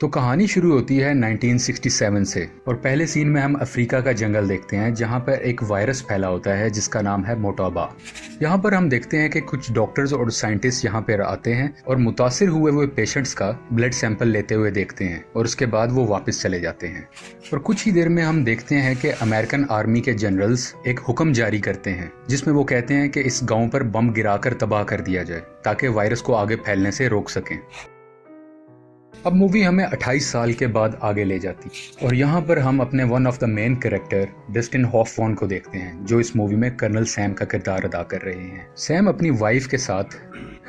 तो कहानी शुरू होती है 1967 से और पहले सीन में हम अफ्रीका का जंगल देखते हैं जहां पर एक वायरस फैला होता है जिसका नाम है मोटाबा। यहां पर हम देखते हैं कि कुछ डॉक्टर्स और साइंटिस्ट यहां पर आते हैं और मुतासिर हुए पेशेंट्स का ब्लड सैंपल लेते हुए देखते हैं और उसके बाद वो वापस चले जाते हैं। और कुछ ही देर में हम देखते हैं कि अमेरिकन आर्मी के जनरल्स एक हुक्म जारी करते हैं जिसमें वो कहते हैं कि इस गाँव पर बम गिराकर तबाह कर दिया जाए ताकि वायरस को आगे फैलने से रोक सकें। अब मूवी हमें 28 साल के बाद आगे ले जाती और यहाँ पर हम अपने one of the main character Dustin Hoffman को देखते हैं जो इस मूवी में कर्नल सैम का किरदार अदा कर रहे हैं। सैम अपनी वाइफ के साथ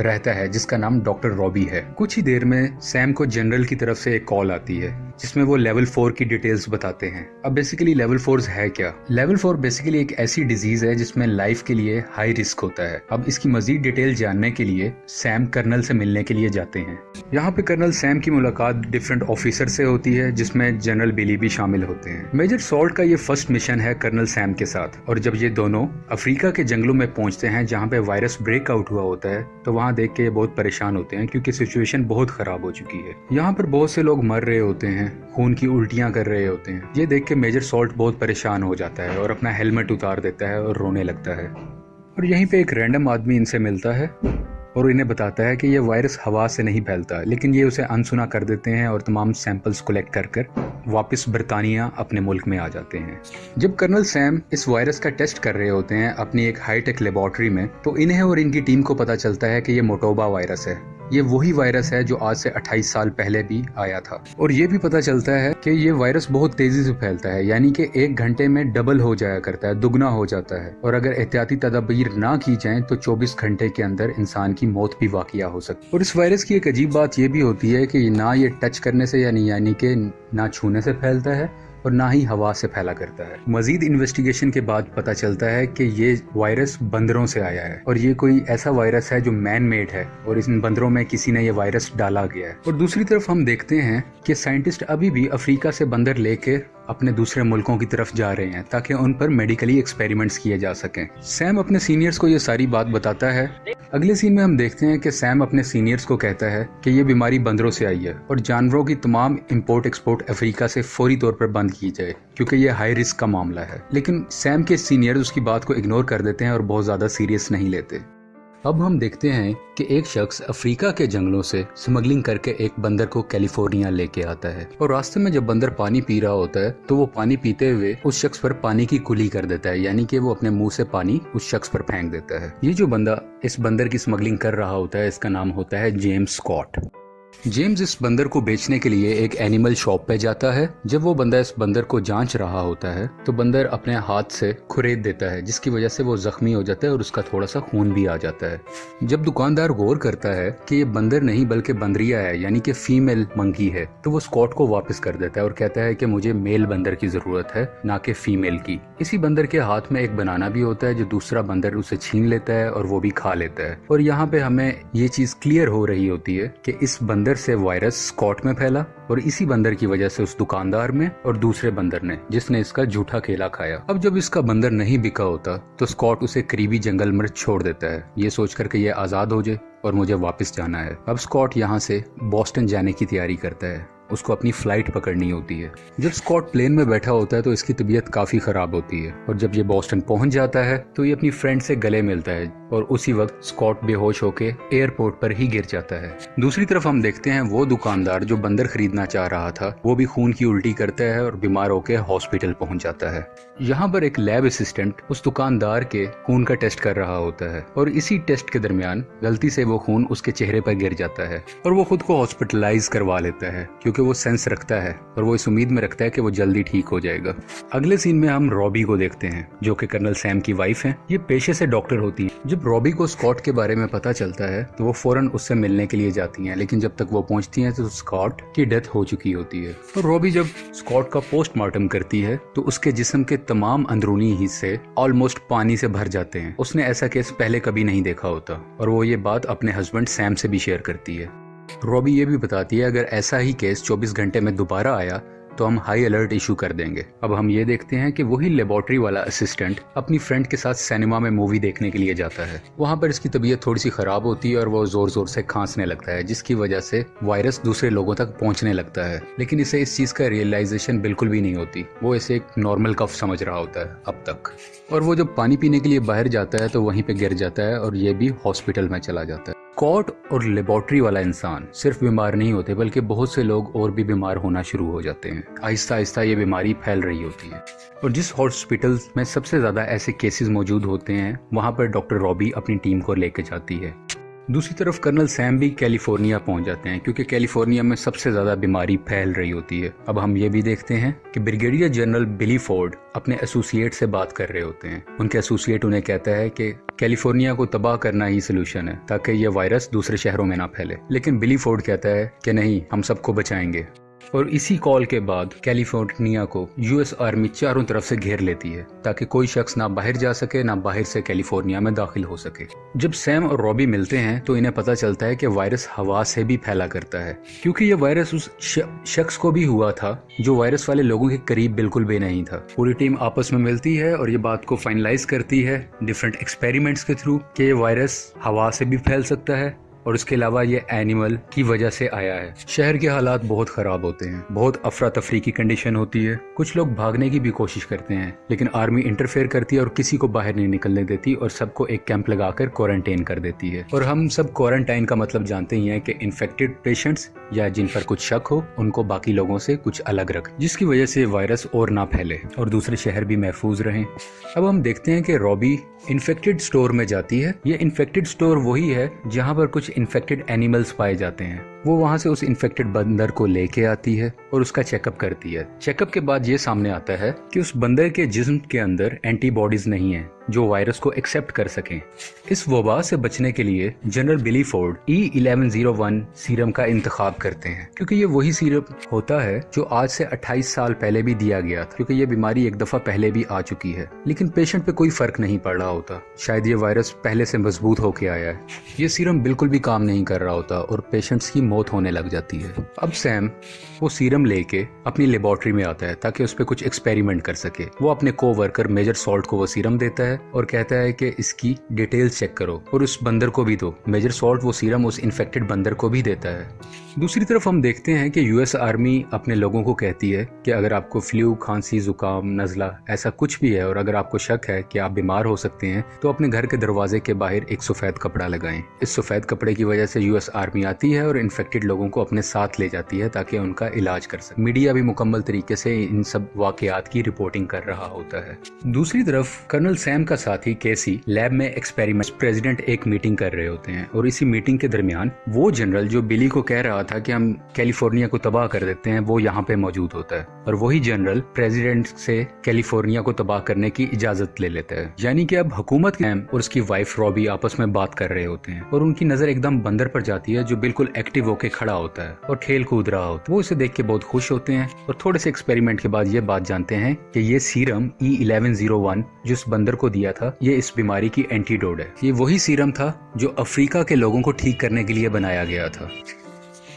रहता है जिसका नाम डॉक्टर रॉबी है। कुछ ही देर में सैम को जनरल की तरफ से एक कॉल आती है जिसमें वो लेवल 4 की डिटेल्स बताते हैं। अब बेसिकली लेवल 4 है क्या? लेवल 4 बेसिकली एक ऐसी डिजीज है जिसमें लाइफ के लिए हाई रिस्क होता है। अब इसकी मजीद डिटेल जानने के लिए सैम कर्नल से मिलने के लिए जाते हैं। यहाँ पे कर्नल सैम की मुलाकात डिफरेंट ऑफिसर से होती है जिसमें जनरल बिली भी शामिल होते हैं। मेजर सॉल्ट का ये फर्स्ट मिशन है कर्नल सैम के साथ और जब ये दोनों अफ्रीका के जंगलों में पहुंचते हैं जहाँ पे वायरस ब्रेकआउट हुआ होता है तो वहाँ देख के ये बहुत परेशान होते हैं क्योंकि सिचुएशन बहुत खराब हो चुकी है। यहाँ पर बहुत से लोग मर रहे होते हैं, खून की उल्टियां कर रहे होते हैं। ये देख के मेजर सॉल्ट बहुत परेशान हो जाता है और अपना हेलमेट उतार देता है और रोने लगता है। और यहीं पे एक रैंडम आदमी इनसे मिलता है और इन्हें बताता है कि ये वायरस हवा से नहीं फैलता, लेकिन ये उसे अनसुना कर देते हैं और तमाम सैंपल्स कलेक्ट कर वापस बरतानिया अपने मुल्क में आ जाते हैं। जब कर्नल सैम इस वायरस का टेस्ट कर रहे होते हैं अपनी एक हाईटेक लेबोरेटरी में तो इन्हें और इनकी टीम को पता चलता है कि ये मोटोबा वायरस है। ये वही वायरस है जो आज से 28 साल पहले भी आया था। और ये भी पता चलता है कि ये वायरस बहुत तेजी से फैलता है, यानी कि 1 घंटे में डबल हो जाया करता है, दुगना हो जाता है। और अगर एहतियाती तदाबीर ना की जाए तो 24 घंटे के अंदर इंसान की मौत भी वाक़िया हो सकती है। और इस वायरस की एक अजीब बात ये भी होती है कि ना ये टच करने से यानी कि ना छूने से फैलता है और ना ही हवा से फैला करता है। मजीद इन्वेस्टिगेशन के बाद पता चलता है कि ये वायरस बंदरों से आया है और ये कोई ऐसा वायरस है जो मैन मेड है और इन बंदरों में किसी ने ये वायरस डाला गया है। और दूसरी तरफ हम देखते हैं कि साइंटिस्ट अभी भी अफ्रीका से बंदर लेकर अपने दूसरे मुल्कों की तरफ जा रहे हैं ताकि उन पर मेडिकली एक्सपेरिमेंट्स किए जा सकें। सैम अपने सीनियर्स को ये सारी बात बताता है। अगले सीन में हम देखते हैं कि सैम अपने सीनियर्स को कहता है कि ये बीमारी बंदरों से आई है और जानवरों की तमाम इंपोर्ट एक्सपोर्ट अफ्रीका से फौरी तौर पर बंद की जाए क्योंकि ये हाई रिस्क का मामला है। लेकिन सैम के सीनियर्स उसकी बात को इग्नोर कर देते हैं और बहुत ज्यादा सीरियस नहीं लेते। अब हम देखते हैं कि एक शख्स अफ्रीका के जंगलों से स्मगलिंग करके एक बंदर को कैलिफोर्निया लेके आता है और रास्ते में जब बंदर पानी पी रहा होता है तो वो पानी पीते हुए उस शख्स पर पानी की कुली कर देता है, यानी कि वो अपने मुंह से पानी उस शख्स पर फेंक देता है। ये जो बंदा इस बंदर की स्मगलिंग कर रहा होता है इसका नाम होता है जेम्स स्कॉट। जेम्स इस बंदर को बेचने के लिए एक एनिमल शॉप पे जाता है। जब वो बंदा इस बंदर को जांच रहा होता है तो बंदर अपने हाथ से खुरेद देता है जिसकी वजह से वो जख्मी हो जाता है और उसका थोड़ा सा खून भी आ जाता है। जब दुकानदार गौर करता है कि ये बंदर नहीं बल्कि बंदरिया है, यानी कि फीमेल मंकी है, तो वो स्कॉट को वापस कर देता है और कहता है कि मुझे मेल बंदर की जरूरत है ना कि फीमेल की। इसी बंदर के हाथ में एक बनाना भी होता है जो दूसरा बंदर उसे छीन लेता है और वो भी खा लेता है। और यहाँ पे हमें ये चीज क्लियर हो रही होती है कि इस बंदर से वायरस स्कॉट में फैला और इसी बंदर की वजह से उस दुकानदार में और दूसरे बंदर ने जिसने इसका झूठा केला खाया। अब जब इसका बंदर नहीं बिका होता तो स्कॉट उसे करीबी जंगल में छोड़ देता है ये सोचकर कि ये आजाद हो जाए और मुझे वापस जाना है। अब स्कॉट यहाँ से बॉस्टन जाने की तैयारी करता है, उसको अपनी फ्लाइट पकड़नी होती है। जब स्कॉट प्लेन में बैठा होता है तो इसकी तबीयत काफी खराब होती है और जब ये बॉस्टन पहुंच जाता है तो ये अपनी फ्रेंड से गले मिलता है और उसी वक्त स्कॉट बेहोश होके एयरपोर्ट पर ही गिर जाता है। दूसरी तरफ हम देखते हैं वो दुकानदार जो बंदर खरीदना चाह रहा था वो भी खून की उल्टी करता है और बीमार होकर हॉस्पिटल पहुंच जाता है। यहाँ पर एक लैब असिस्टेंट उस दुकानदार के खून का टेस्ट कर रहा होता है और इसी टेस्ट के दरमियान गलती से वो खून उसके चेहरे पर गिर जाता है और वो खुद को हॉस्पिटलाइज करवा लेता है क्योंकि वो सेंस रखता है और वो इस उम्मीद में रखता है कि वो जल्दी ठीक हो जाएगा। अगले सीन में हम रॉबी को देखते हैं जो कि कर्नल सैम की वाइफ है। ये पेशे से डॉक्टर होती है। जब रॉबी को स्कॉट के बारे में पता चलता है तो वो फौरन उससे मिलने के लिए जाती हैं, लेकिन जब तक वो पहुंचती हैं तो स्कॉट की डेथ हो चुकी होती है। और रॉबी जब स्कॉट का पोस्टमार्टम करती है तो उसके जिस्म के तमाम अंदरूनी हिस्से ऑलमोस्ट पानी से भर जाते हैं। उसने ऐसा केस पहले कभी नहीं देखा होता और वो ये बात अपने हस्बैंड सैम से भी शेयर करती है। रॉबी ये भी बताती है अगर ऐसा ही केस 24 घंटे में दोबारा आया तो हम हाई अलर्ट इशू कर देंगे। अब हम ये देखते हैं कि वही लेबोरेटरी वाला असिस्टेंट अपनी फ्रेंड के साथ सिनेमा में मूवी देखने के लिए जाता है। वहाँ पर इसकी तबीयत थोड़ी सी खराब होती है और वो जोर जोर से खांसने लगता है, जिसकी वजह से वायरस दूसरे लोगों तक पहुँचने लगता है। लेकिन इसे इस चीज़ का रियलाइजेशन बिल्कुल भी नहीं होती। वो इसे एक नॉर्मल कफ समझ रहा होता है अब तक। और वो जब पानी पीने के लिए बाहर जाता है तो वहीं पे गिर जाता है और ये भी हॉस्पिटल में चला जाता है। कॉट और लेबोरेटरी वाला इंसान सिर्फ बीमार नहीं होते, बल्कि बहुत से लोग और भी बीमार होना शुरू हो जाते हैं। आहिस्ता आहिस्ता ये बीमारी फैल रही होती है और जिस हॉस्पिटल में सबसे ज़्यादा ऐसे केसेस मौजूद होते हैं वहाँ पर डॉक्टर रॉबी अपनी टीम को लेकर जाती है। दूसरी तरफ कर्नल सैम भी कैलिफोर्निया पहुंच जाते हैं, क्योंकि कैलिफोर्निया में सबसे ज़्यादा बीमारी फैल रही होती है। अब हम ये भी देखते हैं कि ब्रिगेडियर जनरल बिली फोर्ड अपने एसोसिएट से बात कर रहे होते हैं। उनके एसोसिएट उन्हें कहता है कि कैलिफोर्निया को तबाह करना ही सोल्यूशन है ताकि ये वायरस दूसरे शहरों में ना फैले। लेकिन बिली फोर्ड कहता है कि नहीं, हम सबको बचाएंगे। और इसी कॉल के बाद कैलिफोर्निया को यूएस आर्मी चारों तरफ से घेर लेती है ताकि कोई शख्स ना बाहर जा सके, ना बाहर से कैलिफोर्निया में दाखिल हो सके। जब सैम और रॉबी मिलते हैं तो इन्हें पता चलता है कि वायरस हवा से भी फैला करता है, क्योंकि ये वायरस उस शख्स को भी हुआ था जो वायरस वाले लोगों के करीब बिल्कुल भी नहीं था। पूरी टीम आपस में मिलती है और ये बात को फाइनलाइज करती है डिफरेंट एक्सपेरिमेंट्स के थ्रू कि ये वायरस हवा से भी फैल सकता है और इसके अलावा ये एनिमल की वजह से आया है। शहर के हालात बहुत खराब होते हैं, बहुत अफरा तफरी की कंडीशन होती है। कुछ लोग भागने की भी कोशिश करते हैं, लेकिन आर्मी इंटरफेयर करती है और किसी को बाहर नहीं निकलने देती और सबको एक कैंप लगाकर क्वारंटाइन कर देती है। और हम सब क्वारंटाइन का मतलब जानते ही हैं कि इन्फेक्टेड पेशेंट्स या जिन पर कुछ शक हो उनको बाकी लोगों से कुछ अलग रख, जिसकी वजह से वायरस और ना फैले और दूसरे शहर भी महफूज रहें। अब हम देखते हैं कि रॉबी इन्फेक्टेड स्टोर में जाती है। ये इन्फेक्टेड स्टोर वही है जहाँ पर कुछ इन्फेक्टेड एनिमल्स पाए जाते हैं। वो वहाँ से उस इन्फेक्टेड बंदर को लेके आती है और उसका चेकअप करती है। चेकअप के बाद ये सामने आता है कि उस बंदर के जिस्म के अंदर एंटीबॉडीज नहीं है जो वायरस को एक्सेप्ट कर सकें। इस वबा से बचने के लिए जनरल बिली फोर्ड E1101 सीरम का इंतखाब करते हैं, क्योंकि ये वही सीरम होता है जो आज से 28 साल पहले भी दिया गया था, क्योंकि ये बीमारी एक दफा पहले भी आ चुकी है। लेकिन पेशेंट पे कोई फर्क नहीं पड़ रहा होता, शायद ये वायरस पहले से मजबूत होके आया है। ये सीरम बिल्कुल भी काम नहीं कर रहा होता और पेशेंट्स की मौत होने लग जाती है। अब सैम वो सीरम लेके अपनी लेबोरेटरी में आता है ताकि उस पर कुछ एक्सपेरिमेंट कर सके। वो अपने कोवर्कर मेजर सॉल्ट को वो सीरम देता है और कहता है कि इसकी डिटेल्स चेक करो और उस बंदर को भी दो। मेजर सॉल्ट वो सीरम उस इन्फेक्टेड बंदर को भी देता है। दूसरी तरफ हम देखते हैं कि यूएस आर्मी अपने लोगों को कहती है कि अगर आपको फ्लू, खांसी, जुकाम, नज़ला ऐसा कुछ भी है और अगर आपको शक है कि आप बीमार हो सकते हैं तो अपने घर के दरवाजे के बाहर एक सफ़ेद कपड़ा लगाएं। इस सफ़ेद कपड़े की वजह से यूएस आर्मी आती है और इन्फेक्टेड लोगों को अपने साथ ले जाती है ताकि उनका इलाज कर सके। मीडिया भी मुकम्मल तरीके से इन सब वाकयात की रिपोर्टिंग कर रहा होता है। दूसरी तरफ कर्नल सैम का साथी केसी लैब में एक्सपेरिमेंट प्रेसिडेंट एक मीटिंग कर रहे होते हैं और इसी मीटिंग के दरमियान वो जनरल जो बिली को कह रहा था कि हम कैलिफोर्निया को तबाह कर देते हैं वो यहाँ पे मौजूद होता है और वही जनरल प्रेसिडेंट से कैलिफोर्निया को तबाह करने की इजाजत ले लेता है। यानी कि अब हुकूमत और उसकी वाइफ रॉबी आपस में बात कर रहे होते हैं और उनकी नजर एकदम बंदर पर जाती है जो बिल्कुल एक्टिव होके खड़ा होता है और खेल कूद रहा होता है। वो इसे देख के बहुत खुश होते हैं और थोड़े से एक्सपेरिमेंट के बाद ये बात जानते हैं कि ये सीरम E1101 जिस बंदर को दिया था ये इस बीमारी की एंटीडोट है। ये वही सीरम था जो अफ्रीका के लोगों को ठीक करने के लिए बनाया गया था।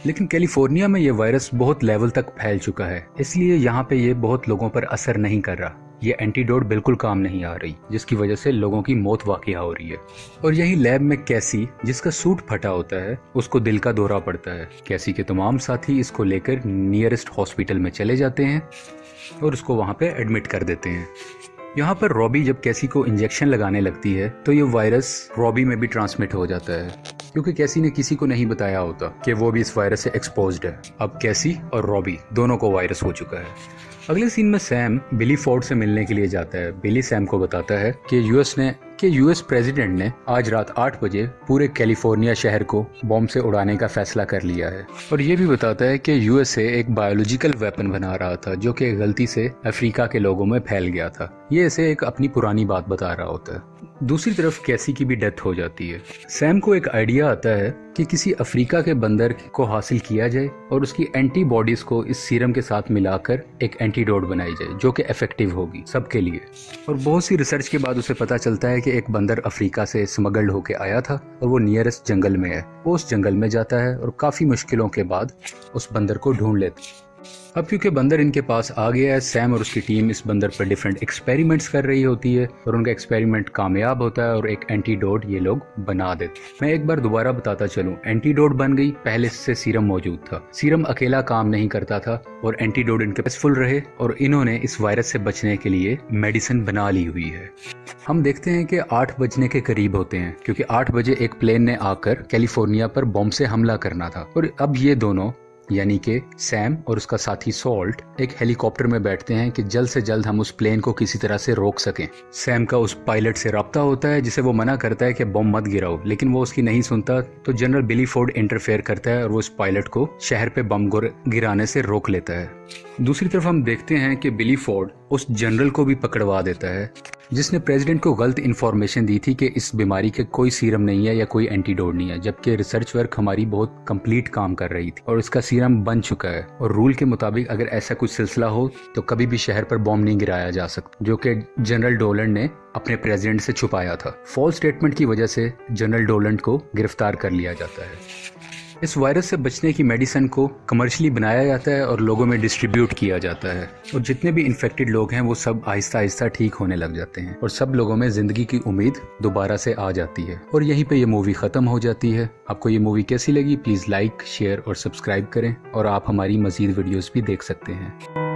लेकिन कैलिफोर्निया में ये वायरस बहुत लेवल तक फैल चुका है, इसलिए यहाँ पे ये बहुत लोगों पर असर नहीं कर रहा। ये एंटीडोट बिल्कुल काम नहीं आ रही, जिसकी वजह से लोगों की मौत वाक़या हो रही है। और यही लैब में कैसी, जिसका सूट फटा होता है, उसको दिल का दौरा पड़ता है। कैसी के तमाम साथी इसको लेकर नियरेस्ट हॉस्पिटल में चले जाते हैं और उसको वहाँ पे एडमिट कर देते हैं। यहाँ पर रॉबी जब कैसी को इंजेक्शन लगाने लगती है तो ये वायरस रॉबी में भी ट्रांसमिट हो जाता है, क्योंकि कैसी ने किसी को नहीं बताया होता कि वो भी इस वायरस से एक्सपोज्ड है। अब कैसी और रॉबी दोनों को वायरस हो चुका है। अगले सीन में सैम बिली फोर्ड से मिलने के लिए जाता है। बिली सैम को बताता है कि यूएस प्रेसिडेंट ने आज रात 8 बजे पूरे कैलिफोर्निया शहर को बॉम्ब से उड़ाने का फैसला कर लिया है और ये भी बताता है कि यूएसए एक बायोलॉजिकल वेपन बना रहा था जो कि गलती से अफ्रीका के लोगों में फैल गया था। ये इसे एक अपनी पुरानी बात बता रहा होता है। दूसरी तरफ कैसी की भी डेथ हो जाती है। सैम को एक आइडिया आता है कि किसी अफ्रीका के बंदर को हासिल किया जाए और उसकी एंटीबॉडीज को इस सीरम के साथ मिलाकर एक एंटीडोट बनाई जाए जो कि इफेक्टिव होगी सबके लिए। और बहुत सी रिसर्च के बाद उसे पता चलता है कि एक बंदर अफ्रीका से स्मगल्ड होके आया था और वो नियरेस्ट जंगल में है। वो उस जंगल में जाता है और काफी मुश्किलों के बाद उस बंदर को ढूंढ लेता है। अब क्योंकि बंदर इनके पास आ गया है, सैम और उसकी टीम इस बंदर पर डिफरेंट एक्सपेरिमेंट्स कर रही होती है और उनका एक्सपेरिमेंट कामयाब होता है और एक एंटीडोट ये लोग बना देते हैं। मैं एक बार दोबारा बताता चलूं, एंटीडोट बन गई, पहले से सीरम मौजूद था। सीरम अकेला काम नहीं करता था और एंटीडोट इनके पास फुल रहे और इन्होंने इस वायरस से बचने के लिए मेडिसिन बना ली हुई है। हम देखते हैं कि 8 बजने के करीब होते हैं क्योंकि 8 बजे एक प्लेन ने आकर कैलिफोर्निया पर बॉम्ब से हमला करना था और अब ये दोनों यानी कि सैम और उसका साथी सॉल्ट एक हेलीकॉप्टर में बैठते हैं कि जल्द से जल्द हम उस प्लेन को किसी तरह से रोक सकें। सैम का उस पायलट से राब्ता होता है जिसे वो मना करता है कि बम मत गिराओ, लेकिन वो उसकी नहीं सुनता तो जनरल बिली फोर्ड इंटरफेयर करता है और वो उस पायलट को शहर पे बम गिराने से रोक लेता है। दूसरी तरफ हम देखते हैं कि बिली फोर्ड उस जनरल को भी पकड़वा देता है जिसने प्रेसिडेंट को गलत इन्फॉर्मेशन दी थी कि इस बीमारी के कोई सीरम नहीं है या कोई एंटीडोट नहीं है, जबकि रिसर्च वर्क हमारी बहुत कंप्लीट काम कर रही थी और इसका सीरम बन चुका है और रूल के मुताबिक अगर ऐसा कुछ सिलसिला हो तो कभी भी शहर पर बॉम्ब नहीं गिराया जा सकता, जो कि जनरल डोलंड ने अपने प्रेसिडेंट से छुपाया था। फॉल्स स्टेटमेंट की वजह से जनरल डोलंड को गिरफ्तार कर लिया जाता है। इस वायरस से बचने की मेडिसिन को कमर्शियली बनाया जाता है और लोगों में डिस्ट्रीब्यूट किया जाता है और जितने भी इन्फेक्टेड लोग हैं वो सब आहिस्ता आहिस्ता ठीक होने लग जाते हैं और सब लोगों में जिंदगी की उम्मीद दोबारा से आ जाती है और यहीं पे ये मूवी खत्म हो जाती है। आपको ये मूवी कैसी लगी प्लीज़ लाइक, शेयर और सब्सक्राइब करें और आप हमारी मज़ीद वीडियोस भी देख सकते हैं।